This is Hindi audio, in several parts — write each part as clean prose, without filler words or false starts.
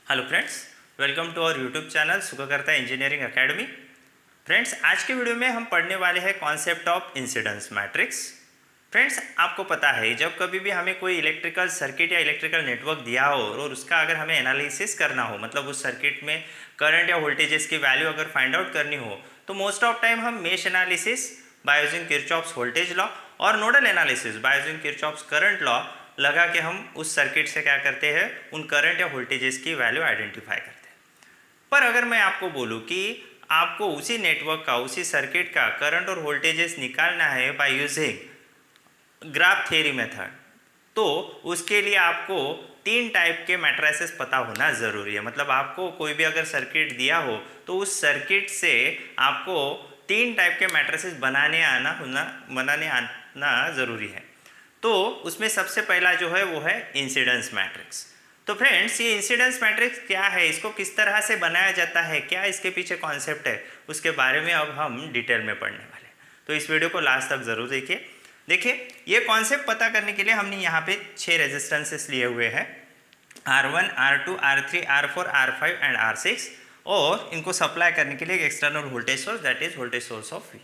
Hello friends, welcome to our YouTube channel Sukhkarta engineering academy. Friends, आज के वीडियो में हम पढ़ने वाले हैं concept of incidence matrix. Friends, आपको पता है जब कभी भी हमें कोई इलेक्ट्रिकल सर्किट या इलेक्ट्रिकल नेटवर्क दिया हो और उसका अगर हमें एनालिसिस करना हो, मतलब उस सर्किट में करंट या वोल्टेजेस की वैल्यू अगर फाइंड आउट करनी हो, तो मोस्ट ऑफ टाइम हम mesh analysis by using Kirchhoff's voltage law और nodal analysis by using Kirchhoff's current law लगा के हम उस सर्किट से क्या करते हैं, उन करंट या वोल्टेजेस की वैल्यू आइडेंटिफाई करते हैं। पर अगर मैं आपको बोलूं कि आपको उसी नेटवर्क का, उसी सर्किट का करंट और वोल्टेजेस निकालना है by using graph theory method, तो उसके लिए आपको तीन टाइप के मैट्रिसेस पता होना ज़रूरी है। मतलब आपको कोई भी अगर सर्किट दिया हो तो उस सर्किट से आपको तीन टाइप के मैट्रिसेस बनाने आना ज़रूरी है। तो उसमें सबसे पहला जो है वो है इंसिडेंस मैट्रिक्स। तो फ्रेंड्स, ये इंसिडेंस मैट्रिक्स क्या है, इसको किस तरह से बनाया जाता है, क्या इसके पीछे कॉन्सेप्ट है, उसके बारे में अब हम डिटेल में पढ़ने वाले हैं। तो इस वीडियो को लास्ट तक ज़रूर देखिए ये कॉन्सेप्ट पता करने के लिए हमने यहाँ पे 6 रेजिस्टेंसेस लिए हुए हैं, R1, R2, R3, R4, R5 and R6, और इनको सप्लाई करने के लिए एक external voltage source, that is voltage source of V।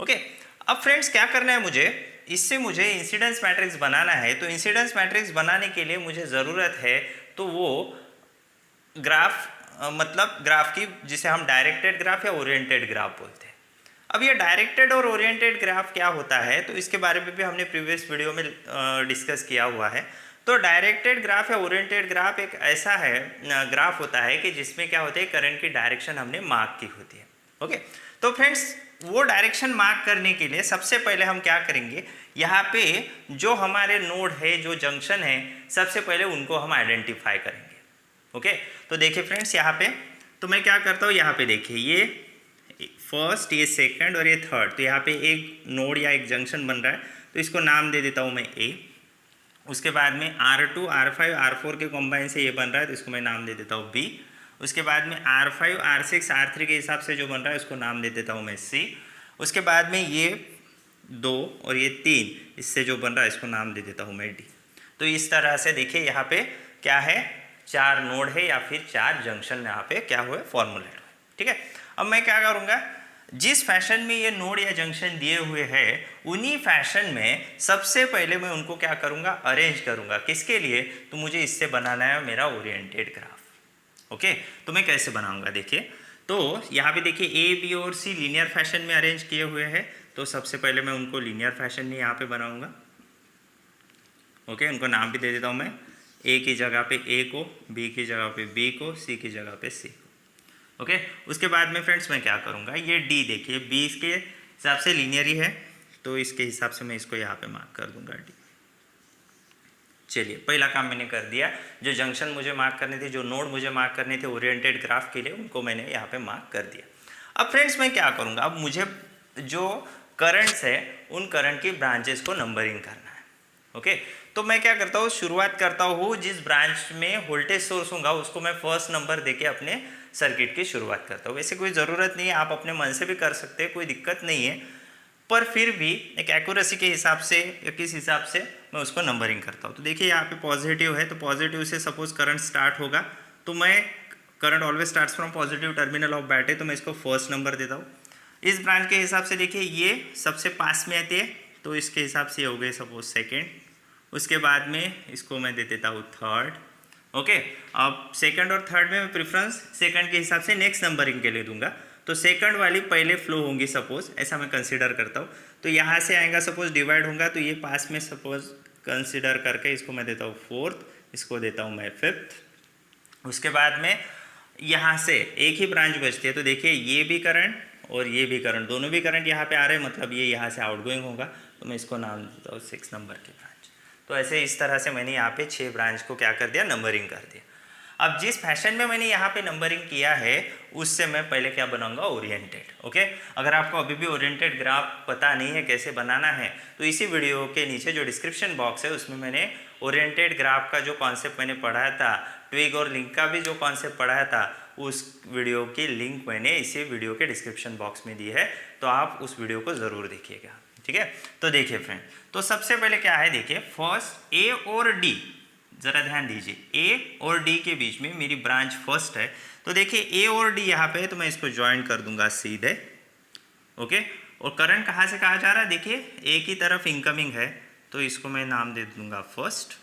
Okay, अब फ्रेंड्स क्या करना है मुझे, इससे मुझे इंसिडेंस मैट्रिक्स बनाना है। तो इंसिडेंस मैट्रिक्स बनाने के लिए मुझे ज़रूरत है तो वो ग्राफ, मतलब ग्राफ की, जिसे हम डायरेक्टेड ग्राफ या ओरिएंटेड ग्राफ बोलते हैं। अब ये डायरेक्टेड और ओरिएंटेड ग्राफ क्या होता है, तो इसके बारे में भी हमने प्रीवियस वीडियो में डिस्कस किया हुआ है। तो डायरेक्टेड ग्राफ या ओरिएंटेड ग्राफ एक ऐसा है ग्राफ होता है कि जिसमें क्या होता है, करंट की डायरेक्शन हमने मार्क की होती है। ओके, तो फ्रेंड्स वो डायरेक्शन मार्क करने के लिए सबसे पहले हम क्या करेंगे, यहाँ पे जो हमारे नोड है, जो जंक्शन है, सबसे पहले उनको हम आइडेंटिफाई करेंगे। ओके, तो देखिए फ्रेंड्स, यहाँ पे तो मैं क्या करता हूँ, यहाँ पे देखिए ये फर्स्ट, ये सेकंड और ये थर्ड, तो यहाँ पे एक नोड या एक जंक्शन बन रहा है, तो इसको नाम दे देता हूँ मैं A। उसके बाद में R2, R5, R4 के कॉम्बाइन से ये बन रहा है, तो इसको मैं नाम दे देता हूँ B। उसके बाद में R5, R6, R3 के हिसाब से जो बन रहा है उसको नाम दे देता हूँ मैं C। उसके बाद में ये 2 और ये 3, इससे जो बन रहा है इसको नाम दे देता हूँ मैं D। तो इस तरह से देखिए यहाँ पे क्या है, 4 नोड है या फिर 4 जंक्शन यहाँ पे क्या हुए, फॉर्मुलेट हुए। ठीक है, अब मैं क्या करूँगा, जिस फैशन में ये नोड या जंक्शन दिए हुए हैं, उन्हीं फैशन में सबसे पहले मैं उनको क्या करूँगा, अरेंज करूँगा। किसके लिए, तो मुझे इससे बनाना है मेरा ओरिएंटेड ग्राफ। ओके, तो मैं कैसे बनाऊँगा, देखिए तो यहाँ पे देखिए A, B और C लीनियर फैशन में अरेंज किए हुए हैं, तो सबसे पहले मैं उनको लीनियर फैशन में यहाँ पे बनाऊँगा। ओके, उनको नाम भी दे देता हूँ मैं, A की जगह पे A को, B की जगह पे B को, C की जगह पे C। ओके, उसके बाद में फ्रेंड्स मैं क्या करूँगा, ये D देखिए B के हिसाब से लीनियर ही है, तो इसके हिसाब से मैं इसको यहाँ पे मार्क कर दूंगा D। चलिए, पहला काम मैंने कर दिया। जो जंक्शन मुझे मार्क करने थे, जो नोड मुझे मार्क करने थे ओरिएंटेड ग्राफ के लिए, उनको मैंने यहाँ पे मार्क कर दिया। अब फ्रेंड्स मैं क्या करूँगा, अब मुझे जो करंट्स है उन करंट की ब्रांचेस को नंबरिंग करना है। ओके, तो मैं क्या करता हूँ, शुरुआत करता हूँ जिस ब्रांच में वोल्टेज सोर्स होगा उसको मैं फर्स्ट नंबर देके अपने सर्किट की शुरुआत करता हूँ। वैसे कोई ज़रूरत नहीं है, आप अपने मन से भी कर सकते हैं, कोई दिक्कत नहीं है, पर फिर भी एक एक्यूरेसी के हिसाब से या किस हिसाब से मैं उसको नंबरिंग करता हूँ। तो देखिए यहाँ पे पॉजिटिव है, तो पॉजिटिव से सपोज करंट स्टार्ट होगा, तो मैं current always starts from positive terminal of battery, तो मैं इसको फर्स्ट नंबर देता हूँ। इस ब्रांच के हिसाब से देखिए ये सबसे पास में आती है, तो इसके हिसाब से हो गए सपोज सेकेंड। उसके बाद में इसको मैं दे देता हूँ थर्ड। ओके, अब सेकंड और थर्ड में मैं प्रेफरेंस सेकंड के हिसाब से नेक्स्ट नंबरिंग के लिए दूंगा, तो सेकंड वाली पहले फ्लो होंगी सपोज, ऐसा मैं कंसीडर करता हूँ। तो यहाँ से आएगा सपोज डिवाइड होगा, तो ये पास में सपोज कंसीडर करके इसको मैं देता हूँ फोर्थ, इसको देता हूँ मैं फिफ्थ। उसके बाद में यहाँ से एक ही ब्रांच बचती है, तो देखिए ये भी करंट और ये भी करंट, दोनों भी करंट यहाँ पे आ रहे हैं, मतलब ये यहाँ से आउटगोइंग होगा, तो मैं इसको नाम देता हूँ 6 नंबर की ब्रांच। तो ऐसे इस तरह से मैंने यहाँ पे 6 ब्रांच को क्या कर दिया, नंबरिंग कर दिया। अब जिस फैशन में मैंने यहाँ पे नंबरिंग किया है उससे मैं पहले क्या बनाऊंगा, ओरिएंटेड। ओके, अगर आपको अभी भी ओरिएंटेड ग्राफ पता नहीं है कैसे बनाना है, तो इसी वीडियो के नीचे जो डिस्क्रिप्शन बॉक्स है उसमें मैंने ओरिएंटेड ग्राफ का जो कॉन्सेप्ट मैंने पढ़ाया था, ट्विग और लिंक का भी जो कॉन्सेप्ट पढ़ाया था, उस वीडियो की लिंक मैंने इसी वीडियो के डिस्क्रिप्शन बॉक्स में दी है, तो आप उस वीडियो को ज़रूर देखिएगा। ठीक है, तो देखिए फ्रेंड, तो सबसे पहले क्या है, देखिए फर्स्ट A और D ज़रा ध्यान दीजिए, ए और डी के बीच में मेरी ब्रांच फर्स्ट है, तो देखिए ए और डी यहाँ पे है तो मैं इसको ज्वाइन कर दूंगा सीधे। ओके, और करंट कहाँ से कहाँ जा रहा है, देखिए ए की तरफ इनकमिंग है तो इसको मैं नाम दे दूंगा फर्स्ट।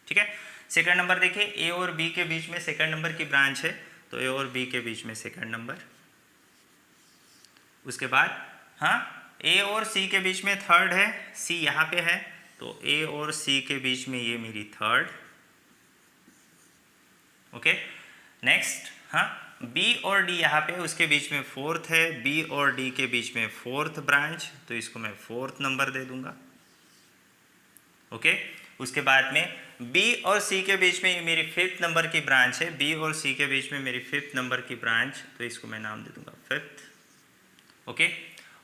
ठीक है, सेकंड नंबर देखिए ए और बी के बीच में सेकंड नंबर की ब्रांच है तो ए और बी के बीच में सेकंड नंबर। उसके बाद हाँ, ए और सी के बीच में थर्ड है, सी यहाँ पे है तो ए और सी के बीच में ये मेरी थर्ड। ओके, नेक्स्ट हाँ, बी और डी यहाँ पे उसके बीच में फोर्थ है, बी और डी के बीच में फोर्थ ब्रांच तो इसको मैं फोर्थ नंबर दे दूंगा। ओके, उसके बाद में बी और सी के बीच में मेरी फिफ्थ नंबर की ब्रांच है, बी और सी के बीच में मेरी फिफ्थ नंबर की ब्रांच तो इसको मैं नाम दे दूंगा फिफ्थ। ओके,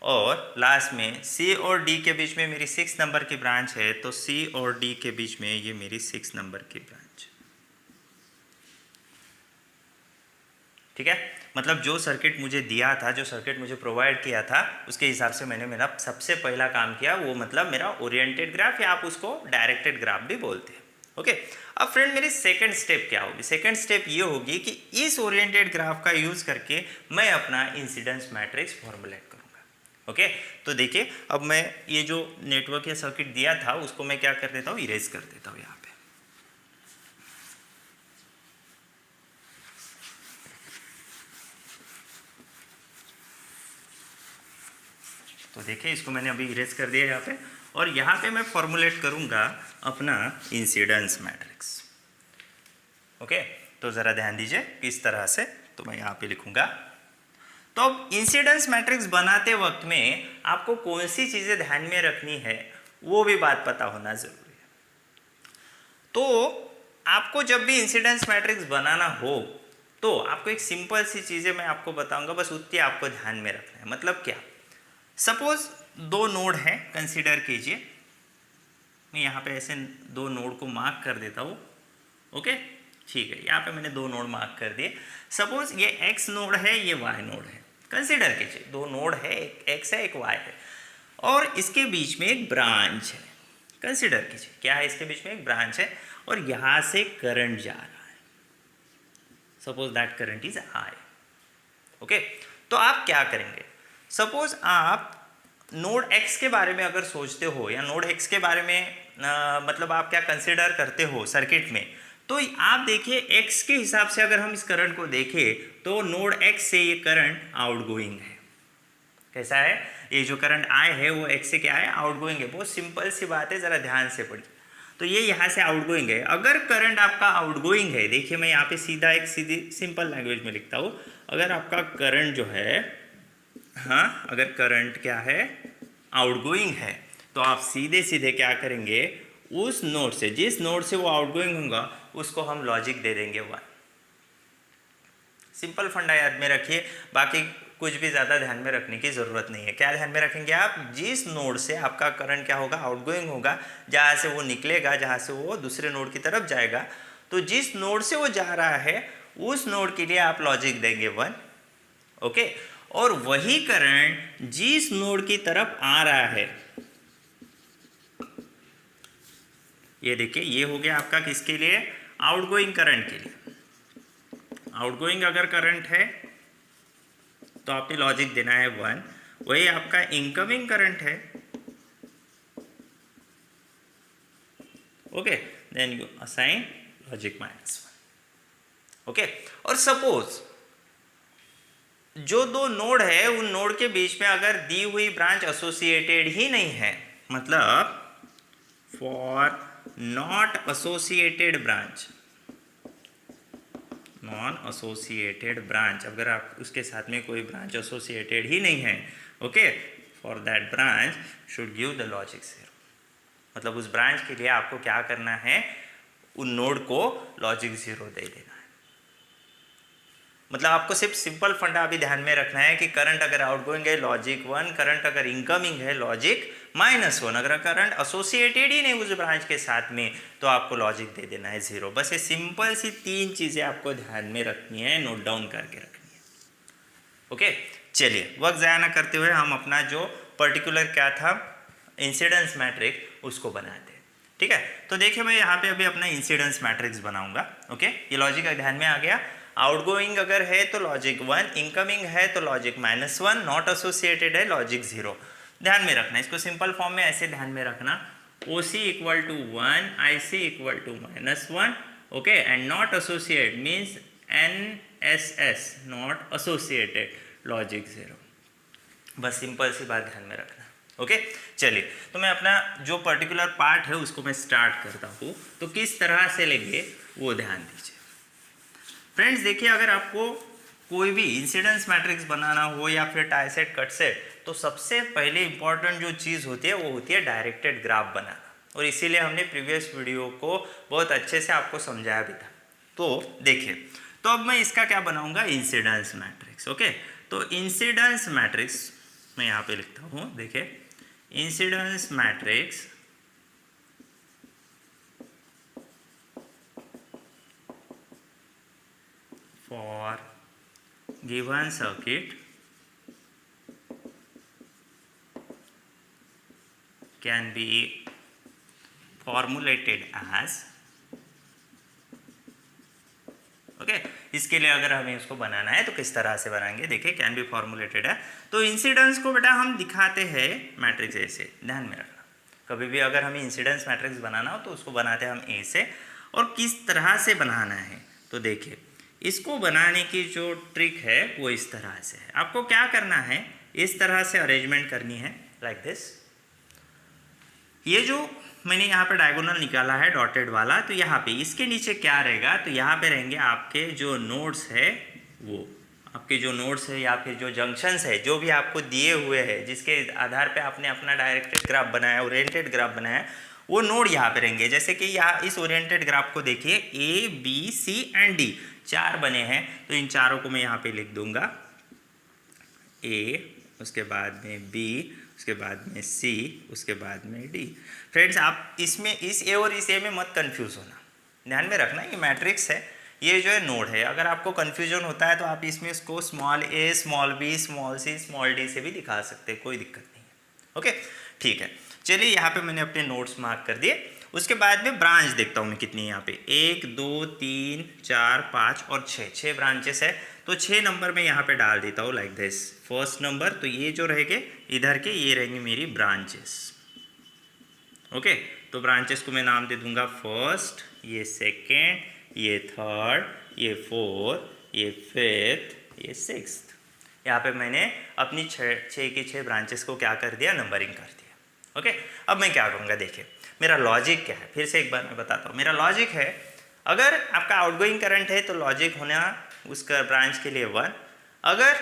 और लास्ट में सी और डी के बीच में मेरी सिक्स नंबर की ब्रांच है तो सी और डी के बीच में ये मेरी सिक्स नंबर की ब्रांच। ठीक है, मतलब जो सर्किट मुझे दिया था, जो सर्किट मुझे प्रोवाइड किया था उसके हिसाब से मैंने मेरा सबसे पहला काम किया, वो मतलब मेरा ओरिएंटेड ग्राफ या आप उसको डायरेक्टेड ग्राफ भी बोलते हैं। ओके, अब फ्रेंड मेरी सेकंड स्टेप क्या होगी, सेकंड स्टेप ये होगी कि इस ओरिएंटेड ग्राफ का यूज करके मैं अपना इंसिडेंस मैट्रिक्स फॉर्मुलेट करूंगा। ओके, तो देखिए अब मैं ये जो नेटवर्क या सर्किट दिया था उसको मैं क्या कर देता हूँ, इरेज कर देता हूँ यहाँ पे। तो देखिए इसको मैंने अभी इरेज कर दिया यहाँ पे, और यहाँ पे मैं फॉर्मुलेट करूँगा अपना इंसिडेंस मैट्रिक्स। ओके, तो ज़रा ध्यान दीजिए किस तरह से, तो मैं यहाँ पे लिखूँगा। तो अब इंसिडेंस मैट्रिक्स बनाते वक्त में आपको कौन सी चीज़ें ध्यान में रखनी है वो भी बात पता होना ज़रूरी है। तो आपको जब भी इंसिडेंस मैट्रिक्स बनाना हो तो आपको एक सिंपल सी चीज़ें मैं आपको बताऊँगा, बस उतनी आपको ध्यान में रखना है। मतलब क्या, सपोज दो नोड हैं, कंसीडर कीजिए, मैं यहाँ पे ऐसे दो नोड को मार्क कर देता हूँ। ओके, ठीक है, यहाँ पे मैंने दो नोड मार्क कर दिए। सपोज ये x नोड है, ये y नोड है, कंसीडर कीजिए दो नोड है, एक x है एक y है, और इसके बीच में एक ब्रांच है। कंसीडर कीजिए क्या है, इसके बीच में एक ब्रांच है और यहाँ से करंट जा रहा है। Suppose that current is I। Okay, तो आप क्या करेंगे, सपोज आप नोड x के बारे में अगर सोचते हो या नोड x के बारे में मतलब आप क्या कंसिडर करते हो सर्किट में, तो आप देखिए x के हिसाब से अगर हम इस करंट को देखें तो नोड x से ये करंट आउटगोइंग है। कैसा है, ये जो करंट I है वो x से क्या है, आउटगोइंग है। बहुत सिंपल सी बात है, ज़रा ध्यान से पढ़िए। तो ये यहाँ से आउटगोइंग है। अगर करंट आपका आउटगोइंग है, देखिए मैं यहाँ पे सीधा एक सीधी सिंपल लैंग्वेज में लिखता हूँ, अगर आपका करंट जो है, हाँ अगर करंट क्या है, आउटगोइंग है, तो आप सीधे सीधे क्या करेंगे, उस नोड से, जिस नोड से वो आउटगोइंग होगा उसको हम लॉजिक दे देंगे 1। सिंपल फंडा याद में रखिए, बाकी कुछ भी ज़्यादा ध्यान में रखने की ज़रूरत नहीं है। क्या ध्यान में रखेंगे आप, जिस नोड से आपका करंट क्या होगा, आउटगोइंग होगा, जहाँ से वो निकलेगा, जहाँ से वो दूसरे नोड की तरफ जाएगा, तो जिस नोड से वो जा रहा है उस नोड के लिए आप लॉजिक देंगे 1। ओके, और वही करंट जिस नोड की तरफ आ रहा है, ये देखिए ये हो गया आपका किसके लिए, आउटगोइंग करंट के लिए। आउटगोइंग अगर करंट है तो आपने लॉजिक देना है 1। वही आपका इनकमिंग करंट है, okay, then you assign logic -1। Okay, और सपोज जो दो नोड है उन नोड के बीच में अगर दी हुई ब्रांच एसोसिएटेड ही नहीं है, मतलब for not associated branch, non associated branch, अगर आप उसके साथ में कोई ब्रांच एसोसिएटेड ही नहीं है, okay, for that branch should give the logic 0। मतलब उस ब्रांच के लिए आपको क्या करना है, उन नोड को लॉजिक 0 दे देना है। मतलब आपको सिर्फ सिंपल फंडा अभी ध्यान में रखना है कि करंट अगर आउटगोइंग है लॉजिक 1, करंट अगर इनकमिंग है लॉजिक -1, अगर करंट एसोसिएटेड ही नहीं उस ब्रांच के साथ में तो आपको लॉजिक दे देना है 0। बस ये सिंपल सी 3 चीज़ें आपको ध्यान में रखनी है, नोट डाउन करके रखनी है। ओके, चलिए वक्त ज़ाया ना करते हुए हम अपना जो पर्टिकुलर क्या था इंसिडेंस मैट्रिक्स उसको बनाते हैं। ठीक है। तो देखिए मैं यहाँ पे अभी अपना इंसिडेंस मैट्रिक्स बनाऊंगा। ओके, ये लॉजिक ध्यान में आ गया। आउटगोइंग अगर है तो लॉजिक 1, इनकमिंग है तो लॉजिक -1, नॉट एसोसिएटेड है लॉजिक 0। ध्यान में रखना, इसको सिंपल फॉर्म में ऐसे ध्यान में रखना, OC equal to 1, IC equal to -1, okay, and not associate means NSS, not associated logic 0। बस सिंपल सी बात ध्यान में रखना। ओके, चलिए तो मैं अपना जो पर्टिकुलर पार्ट है उसको मैं स्टार्ट करता हूँ। तो किस तरह से लेंगे वो ध्यान दीजिए। फ्रेंड्स देखिए, अगर आपको कोई भी इंसिडेंस मैट्रिक्स बनाना हो या फिर टाई सेट कट सेट, तो सबसे पहले इंपॉर्टेंट जो चीज़ होती है वो होती है डायरेक्टेड ग्राफ बनाना, और इसीलिए हमने प्रीवियस वीडियो को बहुत अच्छे से आपको समझाया भी था। तो देखिए, तो अब मैं इसका क्या बनाऊंगा, इंसिडेंस मैट्रिक्स। ओके, तो इंसिडेंस मैट्रिक्स मैं यहाँ पे लिखता हूँ, देखिए incidence matrix for given circuit can be formulated as, okay, इसके लिए अगर हमें उसको बनाना है तो किस तरह से बनाएंगे, देखिए कैन बी फॉर्मुलेटेड है। तो इंसिडेंस को बेटा हम दिखाते हैं मैट्रिक्स ए से, ध्यान में रखना। कभी भी अगर हमें इंसिडेंस मैट्रिक्स बनाना हो तो उसको बनाते हैं हम ए से। और किस तरह से बनाना है, तो देखिए इसको बनाने की जो ट्रिक है वो इस तरह से है। आपको क्या करना है, इस तरह से अरेंजमेंट करनी है, लाइक दिस। ये जो मैंने यहाँ पे डायगोनल निकाला है डॉटेड वाला, तो यहाँ पे इसके नीचे क्या रहेगा, तो यहाँ पे रहेंगे आपके जो नोड्स है, वो आपके जो नोड्स है या फिर जो जंक्शंस है जो भी आपको दिए हुए हैं, जिसके आधार पे आपने अपना डायरेक्टेड ग्राफ बनाया, ओरिएंटेड ग्राफ बनाया, वो नोड यहाँ पे रहेंगे। जैसे कि यहाँ इस ओरिएंटेड ग्राफ को देखिए, A, B, C and D 4 बने हैं, तो इन चारों को मैं यहाँ पे लिख दूंगा, A, उसके बाद में B, उसके बाद में C, उसके बाद में D। फ्रेंड्स आप इसमें इस A और इस A में मत कंफ्यूज होना, ध्यान में रखना ये मैट्रिक्स है, ये जो है नोड है। अगर आपको कंफ्यूजन होता है तो आप इसमें इसको small a, small b, small c, small d से भी दिखा सकते हैं, कोई दिक्कत नहीं है। ओके, ठीक है। चलिए यहाँ पे मैंने अपने नोड्स मार्क कर दिए। उसके बाद में ब्रांच देखता हूँ मैं कितनी है यहाँ पे, 1, 2, 3, 4, 5 और 6 ब्रांचेस है। तो 6 नंबर में यहाँ पे डाल देता हूँ, लाइक दिस, फर्स्ट नंबर। तो ये जो रहेंगे इधर के, ये रहेंगे मेरी ब्रांचेस। ओके, तो ब्रांचेस को मैं नाम दे दूंगा फर्स्ट, ये सेकेंड, ये थर्ड, ये फोर्थ, ये फिफ्थ, ये सिक्स्थ। यहाँ पे मैंने अपनी 6 की 6 ब्रांचेस को क्या कर दिया, नंबरिंग कर दिया। ओके, अब मैं क्या करूँगा, देखिए मेरा लॉजिक क्या है, फिर से एक बार मैं बताता हूँ। मेरा लॉजिक है, अगर आपका आउटगोइंग करंट है तो लॉजिक होना उसका ब्रांच के लिए 1, अगर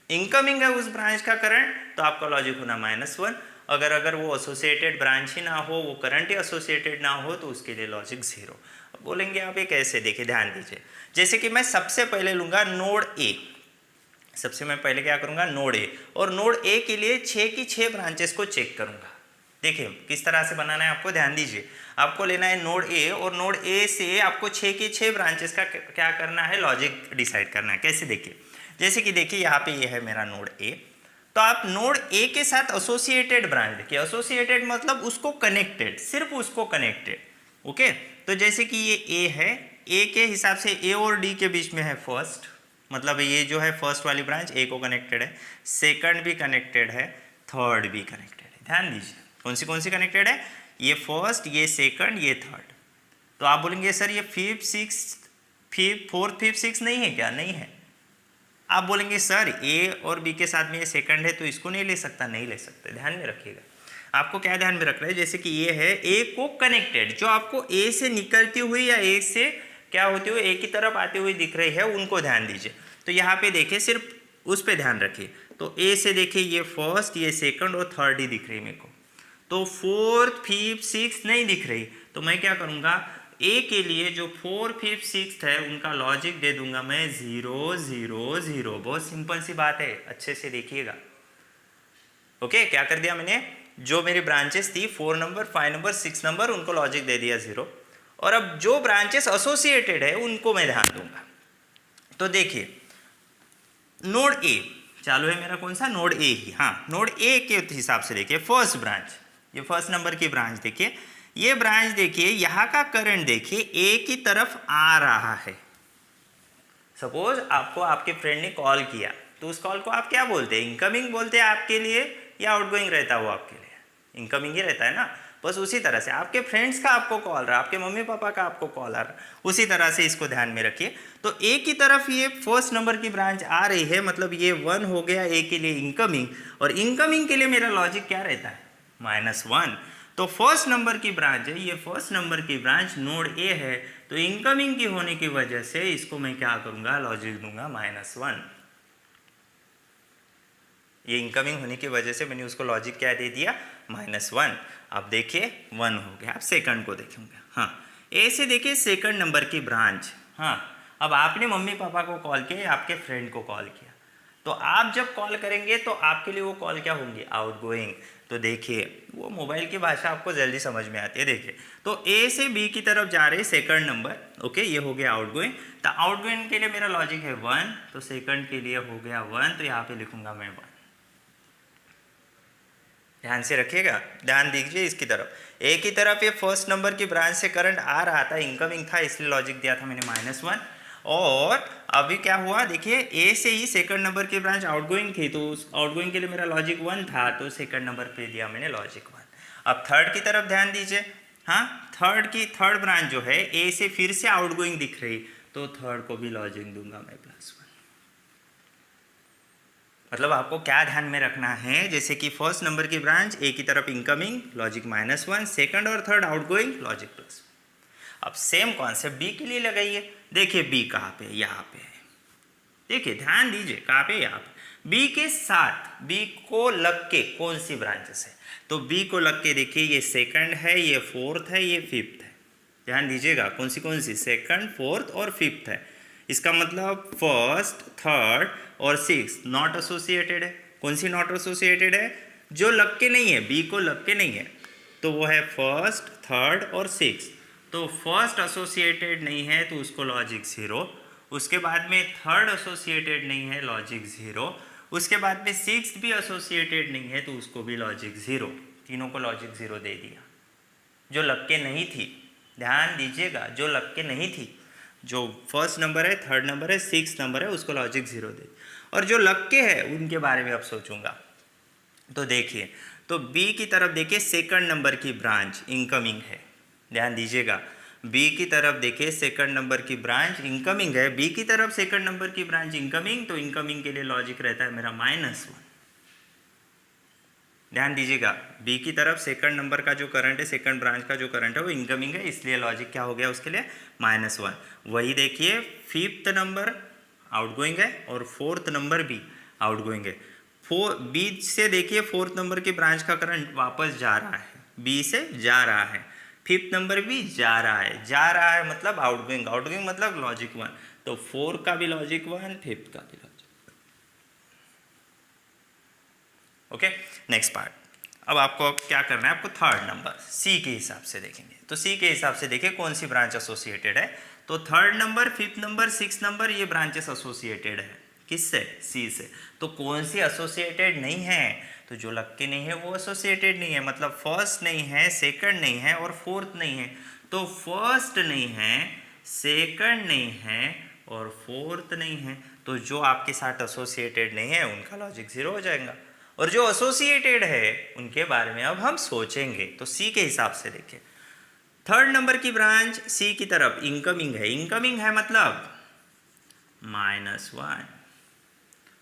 इनकमिंग है उस ब्रांच का करंट तो आपका लॉजिक होना -1, अगर वो एसोसिएटेड ब्रांच ही ना हो, वो करंट ही एसोसिएटेड ना हो, तो उसके लिए लॉजिक 0। बोलेंगे आप ये कैसे, देखिए ध्यान दीजिए। जैसे कि मैं सबसे पहले लूँगा नोड ए, सबसे मैं पहले क्या करूँगा, नोड ए, और नोड ए के लिए 6 की 6 ब्रांचेस को चेक करूँगा। देखिए किस तरह से बनाना है, आपको ध्यान दीजिए। आपको लेना है नोड ए, और नोड ए से आपको 6 की 6 ब्रांचेस का क्या करना है, लॉजिक डिसाइड करना है। कैसे, देखिए जैसे कि देखिए यहाँ पे ये है मेरा नोड ए, तो आप नोड ए के साथ एसोसिएटेड ब्रांच देखिए, एसोसिएटेड मतलब उसको कनेक्टेड, सिर्फ उसको कनेक्टेड। ओके, तो जैसे कि ये ए है, ए के हिसाब से ए और डी के बीच में है फर्स्ट, मतलब ये जो है फर्स्ट वाली ब्रांच ए को कनेक्टेड है, सेकंड भी कनेक्टेड है, थर्ड भी कनेक्टेड है। ध्यान दीजिए कौन सी कनेक्टेड है, ये फर्स्ट, ये सेकंड, ये थर्ड। तो आप बोलेंगे सर ये फोर्थ फिफ्थ सिक्स नहीं है क्या, नहीं है। आप बोलेंगे सर ए और बी के साथ में ये सेकंड है तो इसको नहीं ले सकता, नहीं ले सकते। ध्यान में रखिएगा, आपको क्या ध्यान में रखना है, जैसे कि ये है ए को कनेक्टेड, जो आपको ए से निकलती हुई या ए से क्या होती हुई ए की तरफ आती हुई दिख रही है, उनको ध्यान दीजिए। तो यहाँ पे देखिए, सिर्फ उस पर ध्यान रखिए। तो ए से देखिए ये फर्स्ट, ये सेकंड और थर्ड ही दिख रही मेरे को, तो फोर्थ फिफ्थ सिक्स नहीं दिख रही। तो मैं क्या करूँगा, ए के लिए जो 4, 5, 6 है उनका लॉजिक दे दूंगा मैं 0, 0, 0। बहुत सिंपल सी बात है, अच्छे से देखिएगा। ओके, क्या कर दिया मैंने, जो मेरी ब्रांचेस थी 4 नंबर, 5 नंबर, 6 नंबर, उनको लॉजिक दे दिया 0। और अब जो ब्रांचेस एसोसिएटेड है उनको मैं ध्यान दूंगा। तो देखिए नोड ए चालू है मेरा, कौन सा, नोड ए ही, हाँ नोड ए के हिसाब से देखिए फर्स्ट ब्रांच, ये फर्स्ट नंबर की ब्रांच देखिए, ये ब्रांच देखिए, यहाँ का करंट देखिए ए की तरफ आ रहा है। सपोज आपको आपके फ्रेंड ने कॉल किया, तो उस कॉल को आप क्या बोलते हैं? इनकमिंग बोलते हैं आपके लिए, या आउटगोइंग रहता है वो आपके लिए? इनकमिंग ही रहता है ना। बस उसी तरह से आपके फ्रेंड्स का आपको कॉल रहा, आपके मम्मी पापा का आपको कॉल आ रहा, उसी तरह से इसको ध्यान में रखिए। तो ए की तरफ ये फर्स्ट नंबर की ब्रांच आ रही है, मतलब ये 1 हो गया ए के लिए इनकमिंग, और इनकमिंग के लिए मेरा लॉजिक क्या रहता है? -1। तो फर्स्ट नंबर की ब्रांच है, ये फर्स्ट नंबर की ब्रांच नोड ए है, तो इनकमिंग की होने की वजह से इसको मैं क्या करूंगा? लॉजिक दूंगा -1। ये इनकमिंग होने की वजह से मैंने उसको लॉजिक क्या दे दिया? -1। अब देखिए 1 हो गया। अब सेकंड को देखेंगे। हाँ, ए से देखिए सेकंड नंबर की ब्रांच। हाँ, अब आपने मम्मी पापा को कॉल किया, आपके फ्रेंड को कॉल किया, तो आप जब कॉल करेंगे तो आपके लिए वो कॉल क्या होंगी? आउटगोइंग। तो देखिए वो मोबाइल की भाषा आपको जल्दी समझ में आती है। देखिए, तो ए से बी की तरफ जा रहे सेकंड नंबर, ओके, ये हो गया आउटगोइंग। तो आउटगोइंग के लिए मेरा लॉजिक है 1, तो सेकंड के लिए हो गया 1, तो यहाँ पे लिखूंगा मैं 1। ध्यान से रखिएगा, ध्यान दीजिए इसकी तरफ। ए की तरफ ये फर्स्ट नंबर की ब्रांच से करंट आ रहा था, इनकमिंग था, इसलिए लॉजिक दिया था मैंने -1। और अभी क्या हुआ? देखिए ए से ही सेकंड नंबर की ब्रांच आउटगोइंग थी, तो उस आउटगोइंग के लिए मेरा लॉजिक 1 था, तो सेकंड नंबर पे दिया मैंने लॉजिक 1। अब थर्ड की तरफ ध्यान दीजिए। हाँ, थर्ड ब्रांच जो है ए से फिर से आउटगोइंग दिख रही, तो थर्ड को भी लॉजिक दूंगा मैं +1। मतलब आपको क्या ध्यान में रखना है? जैसे कि फर्स्ट नंबर की ब्रांच ए की तरफ इनकमिंग, लॉजिक -1, सेकंड और थर्ड आउटगोइंग, लॉजिक +1। अब सेम कॉन्सेप्ट बी के लिए लगाइए। देखिए बी कहाँ पे? यहाँ पे है। देखिए ध्यान दीजिए, कहाँ पे? यहाँ पे। बी के साथ, बी को लग के कौन सी ब्रांचेस है? तो बी को लग के देखिए, ये सेकंड है, ये फोर्थ है, ये फिफ्थ है। ध्यान दीजिएगा, कौन सी? सेकंड, फोर्थ और फिफ्थ है। इसका मतलब फर्स्ट, थर्ड और सिक्स नॉट एसोसिएटेड है। कौन सी नॉट एसोसिएटेड है? जो लग के नहीं है, बी को लग के नहीं है, तो वो है फर्स्ट, थर्ड और सिक्स। तो फर्स्ट एसोसिएटेड नहीं है, तो उसको लॉजिक 0। उसके बाद में थर्ड एसोसिएटेड नहीं है, लॉजिक 0। उसके बाद में सिक्स भी एसोसिएटेड नहीं है, तो उसको भी लॉजिक 0। तीनों को लॉजिक 0 दे दिया। जो लग के नहीं थी, ध्यान दीजिएगा, जो लग के नहीं थी, जो फर्स्ट नंबर है, थर्ड नंबर है, सिक्स नंबर है, उसको लॉजिक 0 दे। और जो लग के है उनके बारे में अब सोचूंगा। तो देखिए, तो बी की तरफ देखिए सेकंड नंबर की ब्रांच इनकमिंग है। ध्यान दीजिएगा, बी की तरफ देखिए सेकंड नंबर की ब्रांच इनकमिंग है। बी की तरफ सेकंड नंबर की ब्रांच इनकमिंग, तो इनकमिंग के लिए लॉजिक रहता है मेरा -1। ध्यान दीजिएगा, बी की तरफ सेकंड नंबर का जो करंट है, सेकंड ब्रांच का जो करंट है वो इनकमिंग है, इसलिए लॉजिक क्या हो गया उसके लिए? -1। वही देखिए फिफ्थ नंबर आउटगोइंग है और फोर्थ नंबर भी आउटगोइंग है। बी से देखिए फोर्थ नंबर की ब्रांच का करंट वापस जा रहा है, बी से जा रहा है। फिफ्थ नंबर भी जा रहा है मतलब आउटगोइंग, आउटगोइंग मतलब लॉजिक 1। तो 4 का भी लॉजिक 1, फिफ्थ का भी लॉजिक। Okay, next part. अब आपको क्या करना है? आपको थर्ड नंबर सी के हिसाब से देखेंगे। तो सी के हिसाब से देखिए कौन सी ब्रांच एसोसिएटेड है। तो third number, fifth number, six number, ये ब्रांचेस एसोसिएटेड है। किससे? सी से। तो कौन सी एसोसिएटेड नहीं है? तो जो लग के नहीं है वो एसोसिएटेड नहीं है, मतलब फर्स्ट नहीं है, सेकंड नहीं है और फोर्थ नहीं है। तो फर्स्ट नहीं है, सेकंड नहीं है और फोर्थ नहीं है, तो जो आपके साथ एसोसिएटेड नहीं है उनका लॉजिक 0 हो जाएगा। और जो एसोसिएटेड है उनके बारे में अब हम सोचेंगे। तो सी के हिसाब से देखिए, थर्ड नंबर की ब्रांच सी की तरफ इनकमिंग है, इनकमिंग है मतलब -1।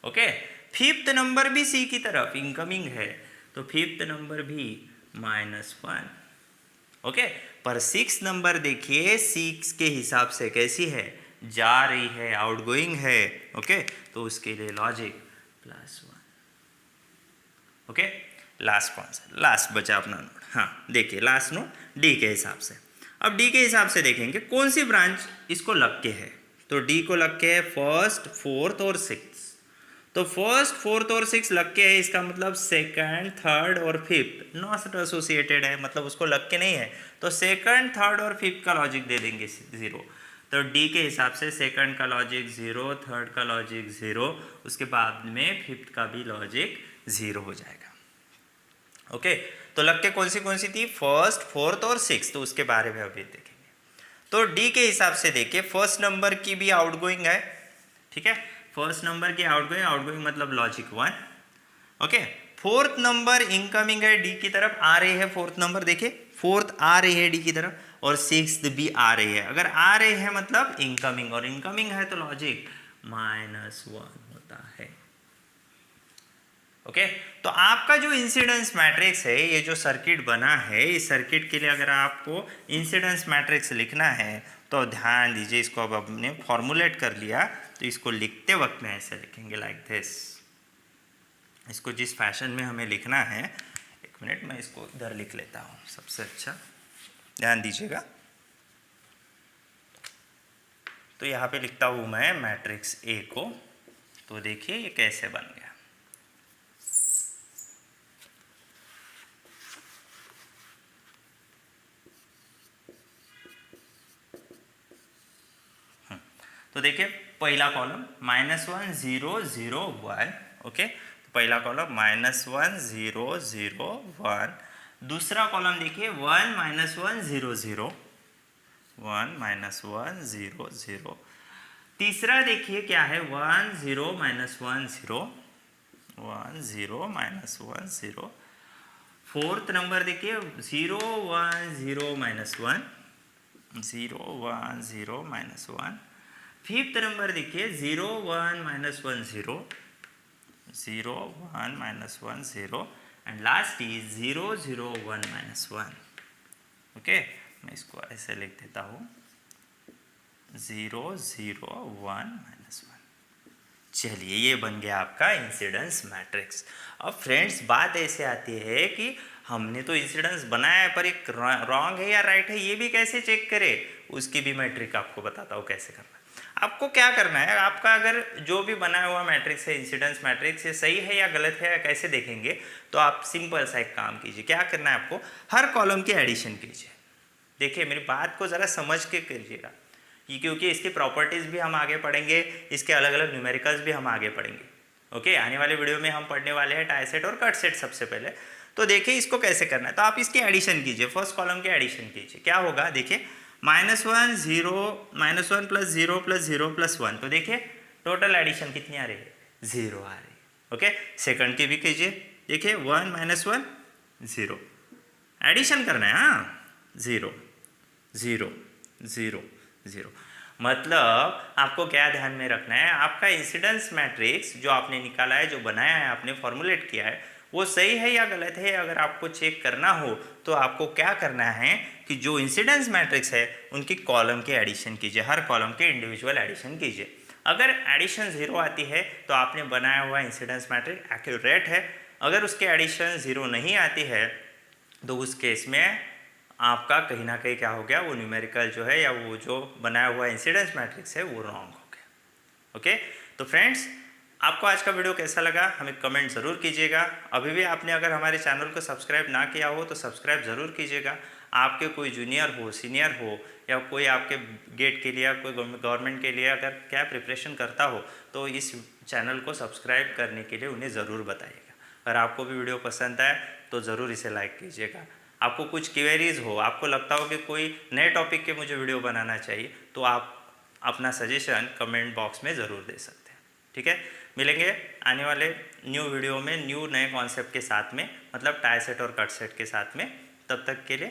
ओके, फिफ्थ नंबर भी सी की तरफ इनकमिंग है, तो फिफ्थ नंबर भी -1। ओके, पर सिक्स नंबर देखिए सिक्स के हिसाब से कैसी है? जा रही है, आउटगोइंग है। ओके, तो उसके लिए लॉजिक +1। ओके, लास्ट कौन सा? लास्ट बचा अपना नोड। हाँ देखिए, लास्ट नोड डी के हिसाब से। अब डी के हिसाब से देखेंगे कौन सी ब्रांच इसको लग के है। तो डी को लग के है फर्स्ट, फोर्थ और सिक्स। तो फर्स्ट, फोर्थ और सिक्स लग के है, इसका मतलब सेकंड, थर्ड और फिफ्थ नॉट एसोसिएटेड है, मतलब उसको लग के नहीं है। तो सेकंड, थर्ड और फिफ्थ का लॉजिक दे देंगे 0। तो डी के हिसाब से सेकंड का लॉजिक 0, थर्ड का लॉजिक 0, उसके बाद में फिफ्थ का भी लॉजिक 0 हो जाएगा। ओके, तो लग के कौन सी थी, फर्स्ट, फोर्थ और सिक्स, तो उसके बारे में अभी देखेंगे। तो डी के हिसाब से देखिए फर्स्ट नंबर की भी आउटगोइंग है, ठीक है, फर्स्ट नंबर की आउटगोइंग मतलब logic 1, okay. Fourth number incoming है डी की तरफ, आ रही है फोर्थ नंबर, देखिए फोर्थ आ रही है डी की तरफ, और सिक्स्थ भी आ रही है। अगर आ रही है मतलब इनकमिंग, और इनकमिंग है तो लॉजिक -1 होता है, ओके। तो आपका जो इंसिडेंस मैट्रिक्स है, ये जो सर्किट बना है, इस सर्किट के लिए अगर आपको इंसिडेंस मैट्रिक्स लिखना है तो ध्यान दीजिए, इसको अब हमने फॉर्मुलेट कर लिया, तो इसको लिखते वक्त में ऐसे लिखेंगे लाइक दिस। इसको जिस फैशन में हमें लिखना है, एक मिनट मैं इसको इधर लिख लेता हूँ सबसे अच्छा, ध्यान दीजिएगा। तो यहाँ पे लिखता हूँ मैं मैट्रिक्स ए को, तो देखिए ये कैसे बन गया। तो देखिए पहला कॉलम -1 0 0 1, ओके, तो पहला कॉलम -1 0 0 1, दूसरा कॉलम देखिए 1 -1 0 0 1 -1 0 0, तीसरा देखिए क्या है 1 0 -1 0 1 0 -1 0, फोर्थ नंबर देखिए 0 1 0 -1 0 1 0 -1, फिफ्थ नंबर देखिए 0 1 -1 0 0 1 -1 0, एंड लास्ट इज 0 0 1 -1, ओके। मैं इसको ऐसे लिख देता हूँ 0 0 1 -1। चलिए ये बन गया आपका इंसिडेंस मैट्रिक्स। अब फ्रेंड्स बात ऐसे आती है कि हमने तो इंसिडेंस बनाया है, पर एक रॉन्ग है या राइट है ये भी कैसे चेक करें, उसकी भी मैं ट्रिक आपको बताता हूँ कैसे करना है। आपको क्या करना है, आपका अगर जो भी बनाया हुआ मैट्रिक्स है इंसिडेंस मैट्रिक्स, ये सही है या गलत है या कैसे देखेंगे, तो आप सिंपल सा एक काम कीजिए। क्या करना है आपको, हर कॉलम की एडिशन कीजिए। देखिए मेरी बात को ज़रा समझ के कीजिएगा, क्योंकि इसकी प्रॉपर्टीज़ भी हम आगे पढ़ेंगे, इसके अलग अलग न्यूमेरिकल्स भी हम आगे पढ़ेंगे, ओके। आने वाले वीडियो में हम पढ़ने वाले हैं टाई सेट और कट सेट सबसे पहले। तो देखिए इसको कैसे करना है, तो आप इसकी एडिशन कीजिए, फर्स्ट कॉलम की एडिशन कीजिए। क्या होगा देखिए -1 0 -1 + 0 + 0 + 1, तो देखिए टोटल एडिशन कितनी आ रही है, 0 आ रही है, ओके। सेकंड की भी कीजिए, देखिए 1 -1 0, एडिशन करना है, हाँ 0 0 0 0। मतलब आपको क्या ध्यान में रखना है, आपका इंसिडेंस मैट्रिक्स जो आपने निकाला है, जो बनाया है आपने, फॉर्मुलेट किया है, वो सही है या गलत है। अगर आपको चेक करना हो तो आपको क्या करना है कि जो इंसिडेंस मैट्रिक्स है उनकी कॉलम के एडिशन कीजिए, हर कॉलम के इंडिविजुअल एडिशन कीजिए। अगर एडिशन 0 आती है तो आपने बनाया हुआ इंसिडेंस मैट्रिक्स एक्यूरेट है। अगर उसके एडिशन 0 नहीं आती है तो उस केस में आपका कहीं ना कहीं क्या हो गया, वो न्यूमेरिकल जो है या वो जो बनाया हुआ इंसिडेंस मैट्रिक्स है वो रॉन्ग हो गया, ओके। तो फ्रेंड्स आपको आज का वीडियो कैसा लगा हमें कमेंट ज़रूर कीजिएगा। अभी भी आपने अगर हमारे चैनल को सब्सक्राइब ना किया हो तो सब्सक्राइब ज़रूर कीजिएगा। आपके कोई जूनियर हो, सीनियर हो, या कोई आपके गेट के लिए या कोई गवर्नमेंट के लिए अगर क्या प्रिपरेशन करता हो तो इस चैनल को सब्सक्राइब करने के लिए उन्हें ज़रूर बताइएगा। अगर आपको भी वीडियो पसंद आए तो ज़रूर इसे लाइक कीजिएगा। आपको कुछ क्वेरीज हो, आपको लगता हो कि कोई नए टॉपिक के मुझे वीडियो बनाना चाहिए, तो आप अपना सजेशन कमेंट बॉक्स में ज़रूर दे सकते हैं, ठीक है। मिलेंगे आने वाले न्यू वीडियो में न्यू नए कॉन्सेप्ट के साथ में, मतलब टाई सेट और कट सेट के साथ में। तब तक के लिए